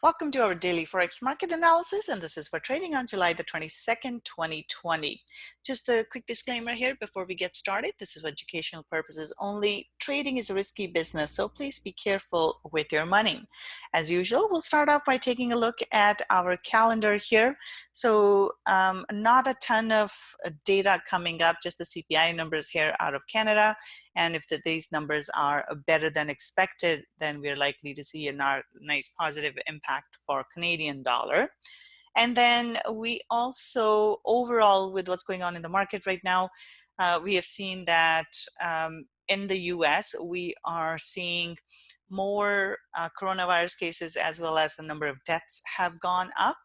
Welcome to our daily Forex market analysis, and this is for trading on July the 22nd, 2020. Just a quick disclaimer here before we get started. This is for educational purposes only. Trading is a risky business, so please be careful with your money. As usual, we'll start off by taking a look at our calendar here. So not a ton of data coming up, just the CPI numbers here out of Canada. And if these numbers are better than expected, then we're likely to see a nice positive impact for Canadian dollar. And then we also, overall, with what's going on in the market right now, we have seen that in the US, we are seeing more coronavirus cases, as well as the number of deaths have gone up.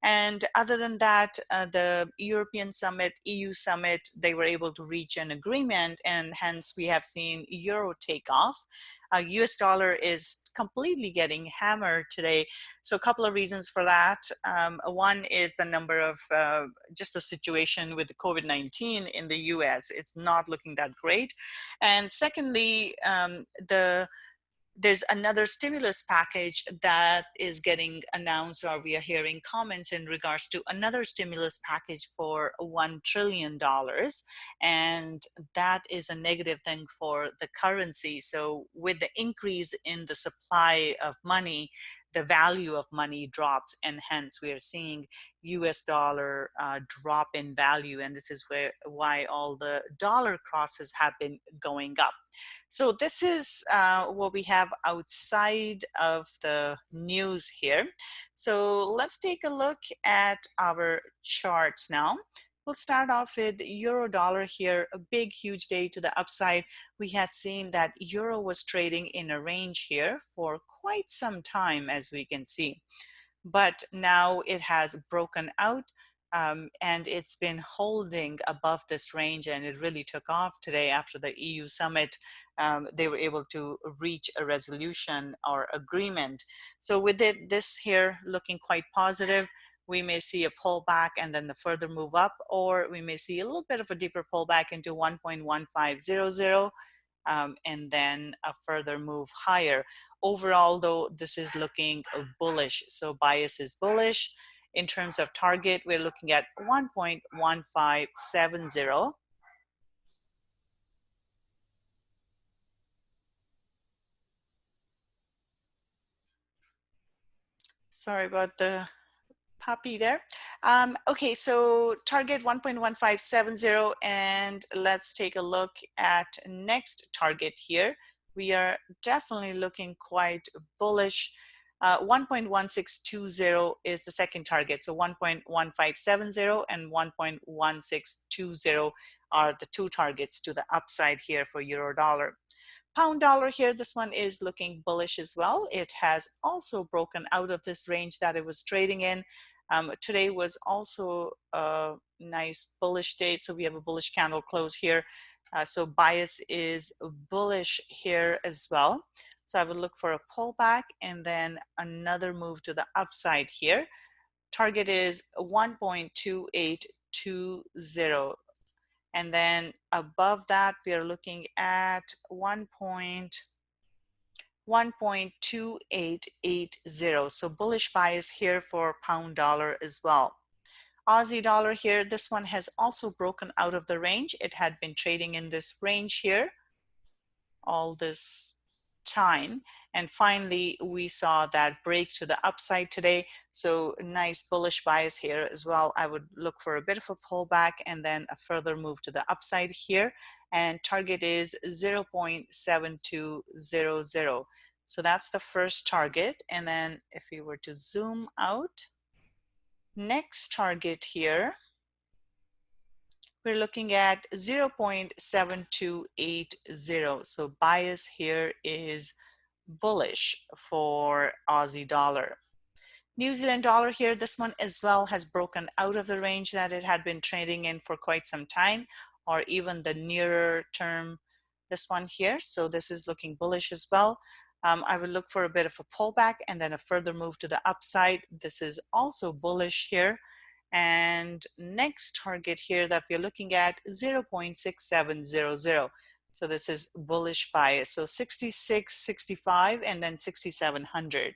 And other than that, the European summit, EU summit, they were able to reach an agreement, and hence we have seen euro take off. US dollar is completely getting hammered today. So a couple of reasons for that. One is the number of, just the situation with the COVID-19 in the US. It's not looking that great. And secondly, there's another stimulus package that is getting announced, or we are hearing comments in regards to another stimulus package for $1 trillion. And that is a negative thing for the currency. So with the increase in the supply of money, the value of money drops, and hence we are seeing US dollar drop in value. And this is why all the dollar crosses have been going up. So this is what we have outside of the news here. So let's take a look at our charts now. We'll start off with euro dollar here, a big, huge day to the upside. We had seen that euro was trading in a range here for quite some time, as we can see. But now it has broken out. And it's been holding above this range, and it really took off today after the EU summit. They were able to reach a resolution or agreement. So with this here looking quite positive, we may see a pullback and then the further move up, or we may see a little bit of a deeper pullback into 1.1500. And then a further move higher. Overall, though, this is looking bullish. So bias is bullish. In terms of target, we're looking at 1.1570. Sorry about the puppy there. Okay, so target 1.1570, and let's take a look at next target here. We are definitely looking quite bullish. 1.1620 is the second target. So 1.1570 and 1.1620 are the two targets to the upside here for euro dollar. Pound dollar here, this one is looking bullish as well. It has also broken out of this range that it was trading in. Today was also a nice bullish day. So we have a bullish candle close here. So bias is bullish here as well. So I would look for a pullback and then another move to the upside here. Target is 1.2820. And then above that, we are looking at 1.2880. So bullish bias here for pound dollar as well. Aussie dollar here, this one has also broken out of the range. It had been trading in this range here all this time, and finally we saw that break to the upside today. So nice bullish bias here as well. I would look for a bit of a pullback and then a further move to the upside here, and target is 0.7200. so that's the first target. And then if we were to zoom out, next target here, we're looking at 0.7280. So bias here is bullish for Aussie dollar. New Zealand dollar here, this one as well has broken out of the range that it had been trading in for quite some time, or even the nearer term, this one here. So this is looking bullish as well. I would look for a bit of a pullback and then a further move to the upside. This is also bullish here. And next target here that we're looking at, 0.6700. So this is bullish bias. So 66, 65, and then 6,700.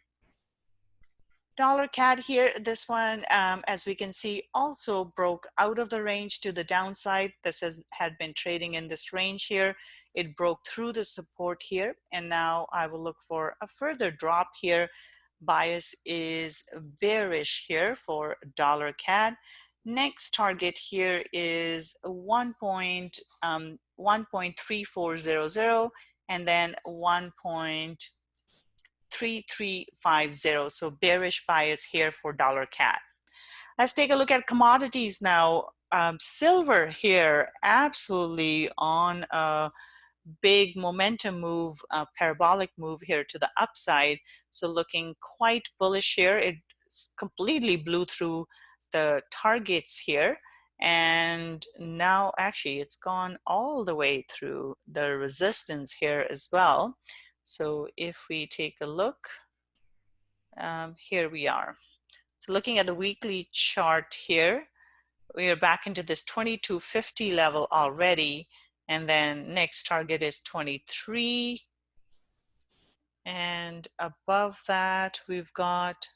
Dollar CAD here, this one, as we can see, also broke out of the range to the downside. This had been trading in this range here. It broke through the support here, and now I will look for a further drop here. Bias is bearish here for dollar CAD. Next target here is 1.3400 and then 1.3350. So bearish bias here for dollar CAD. Let's take a look at commodities now. Silver here, absolutely on a big momentum move, parabolic move here to the upside. So looking quite bullish here. It completely blew through the targets here. And now actually it's gone all the way through the resistance here as well. So if we take a look, here we are. So looking at the weekly chart here, we are back into this 2250 level already. And then next target is 23. And above that, we've got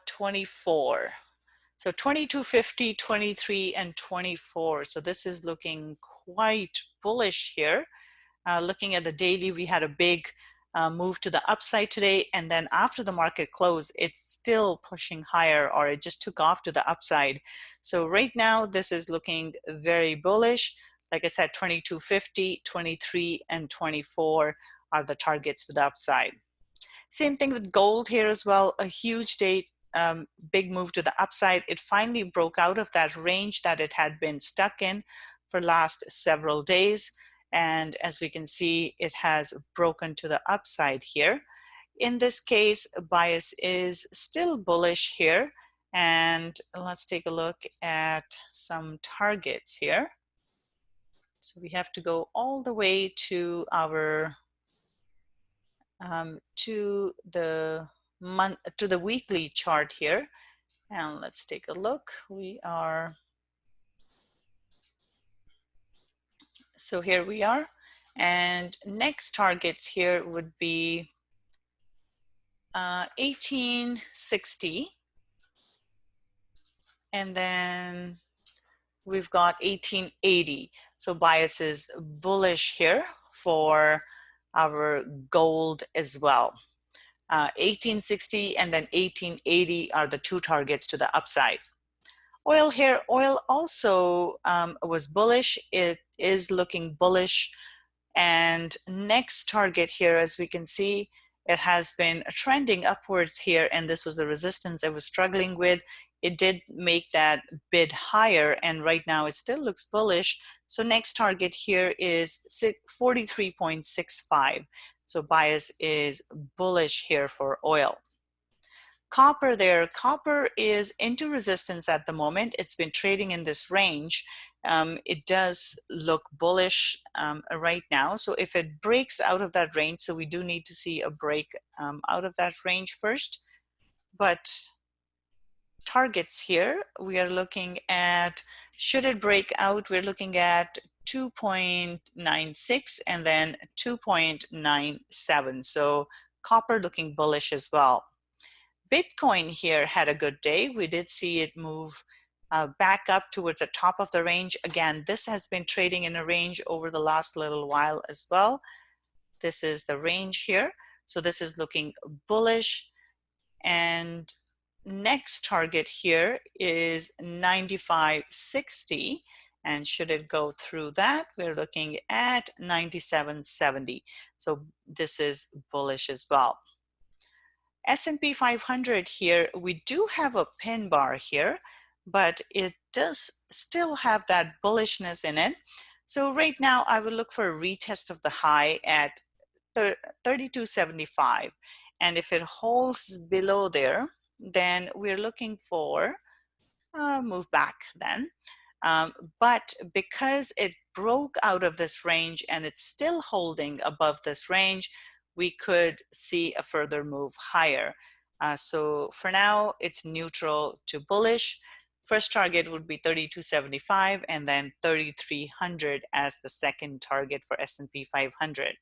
24. So 2250, 23, and 24. So this is looking quite bullish here. Looking at the daily, we had a big move to the upside today, and then after the market closed, it's still pushing higher, or it just took off to the upside. So right now, this is looking very bullish. Like I said, 2250, 23, and 24 are the targets to the upside. Same thing with gold here as well. A huge day, big move to the upside. It finally broke out of that range that it had been stuck in for last several days. And as we can see, it has broken to the upside here. In this case, bias is still bullish here. And let's take a look at some targets here. So we have to go all the way to our to the weekly chart here, and let's take a look. So here we are, and next targets here would be 1860, and then we've got 1880. So bias is bullish here for our gold as well. 1860 and then 1880 are the two targets to the upside. Oil here, oil also was bullish. It is looking bullish. And next target here, as we can see, it has been trending upwards here, and this was the resistance I was struggling with. It did make that bid higher, and right now it still looks bullish. So next target here is 43.65. So bias is bullish here for oil. Copper there, copper is into resistance at the moment. It's been trading in this range. It does look bullish right now. So if it breaks out of that range, so we do need to see a break out of that range first. But targets here, we are looking at, should it break out, we're looking at 2.96 and then 2.97. So copper looking bullish as well. Bitcoin here had a good day. We did see it move back up towards the top of the range. Again, this has been trading in a range over the last little while as well. This is the range here. So this is looking bullish. And next target here is 95.60. And should it go through that, we're looking at 97.70. So this is bullish as well. S&P 500 here, we do have a pin bar here, but it does still have that bullishness in it. So right now I will look for a retest of the high at 32.75. And if it holds below there, then we're looking for a move back then. But because it broke out of this range and it's still holding above this range, we could see a further move higher. So for now, it's neutral to bullish. First target would be 32.75 and then 3300 as the second target for S&P 500.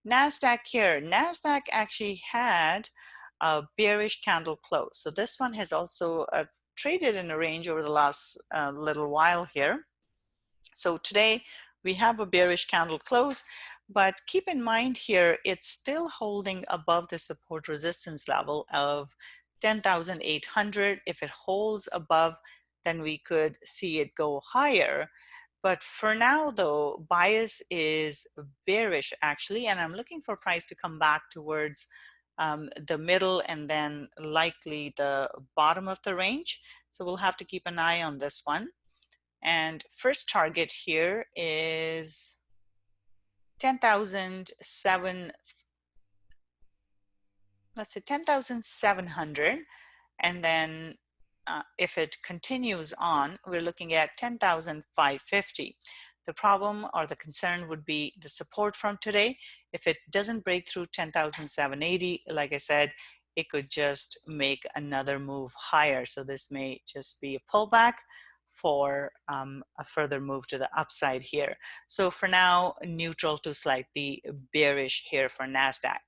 Nasdaq here. Nasdaq actually had a bearish candle close. So this one has also traded in a range over the last little while here. So today we have a bearish candle close, but keep in mind here, it's still holding above the support resistance level of 10,800. If it holds above, then we could see it go higher. But for now though, bias is bearish actually, and I'm looking for price to come back towards the middle and then likely the bottom of the range. So we'll have to keep an eye on this one. And first target here is 10,007, let's say 10,700. And then if it continues on, we're looking at 10,550. The problem or the concern would be the support from today. If it doesn't break through 10,780, like I said, it could just make another move higher. So this may just be a pullback for a further move to the upside here. So for now, neutral to slightly bearish here for Nasdaq.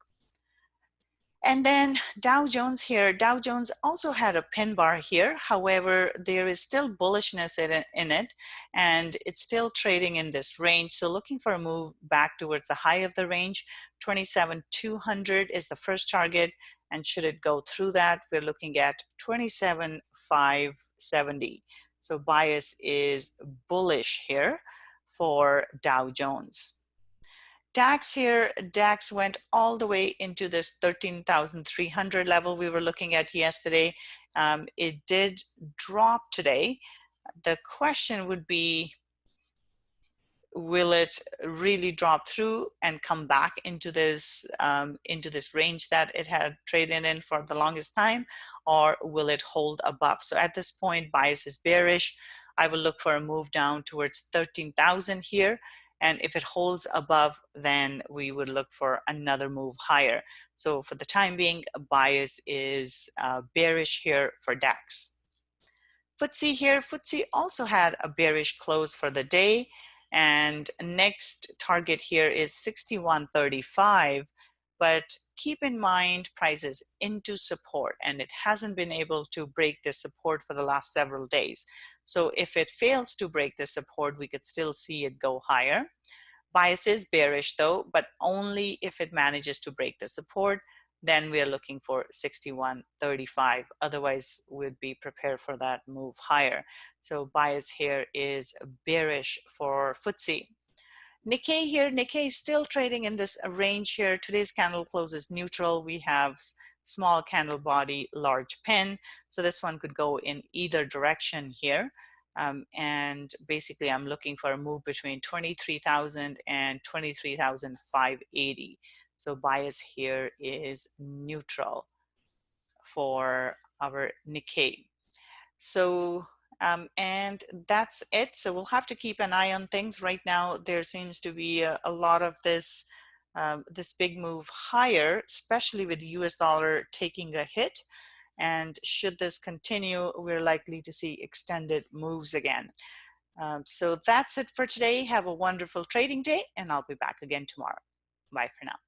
And then Dow Jones here, Dow Jones also had a pin bar here. However, there is still bullishness in it, and it's still trading in this range. So looking for a move back towards the high of the range, 27,200 is the first target. And should it go through that, we're looking at 27,570. So bias is bullish here for Dow Jones. DAX here, DAX went all the way into this 13,300 level we were looking at yesterday. It did drop today. The question would be, will it really drop through and come back into this range that it had traded in for the longest time, or will it hold above? So at this point, bias is bearish. I will look for a move down towards 13,000 here. And if it holds above, then we would look for another move higher. So for the time being, bias is bearish here for DAX. FTSE here, FTSE also had a bearish close for the day. And next target here is 61.35. But keep in mind, price is into support, and it hasn't been able to break this support for the last several days. So if it fails to break this support, we could still see it go higher. Bias is bearish though, but only if it manages to break the support, then we are looking for 61.35. Otherwise, we'd be prepared for that move higher. So bias here is bearish for FTSE. Nikkei here, Nikkei is still trading in this range here. Today's candle closes neutral. We have small candle body, large pin. So this one could go in either direction here. And basically, I'm looking for a move between 23,000 and 23,580. So bias here is neutral for our Nikkei. So and that's it. So we'll have to keep an eye on things. Right now, there seems to be a lot of this this big move higher, especially with the US dollar taking a hit. And should this continue, we're likely to see extended moves again. So that's it for today. Have a wonderful trading day, and I'll be back again tomorrow. Bye for now.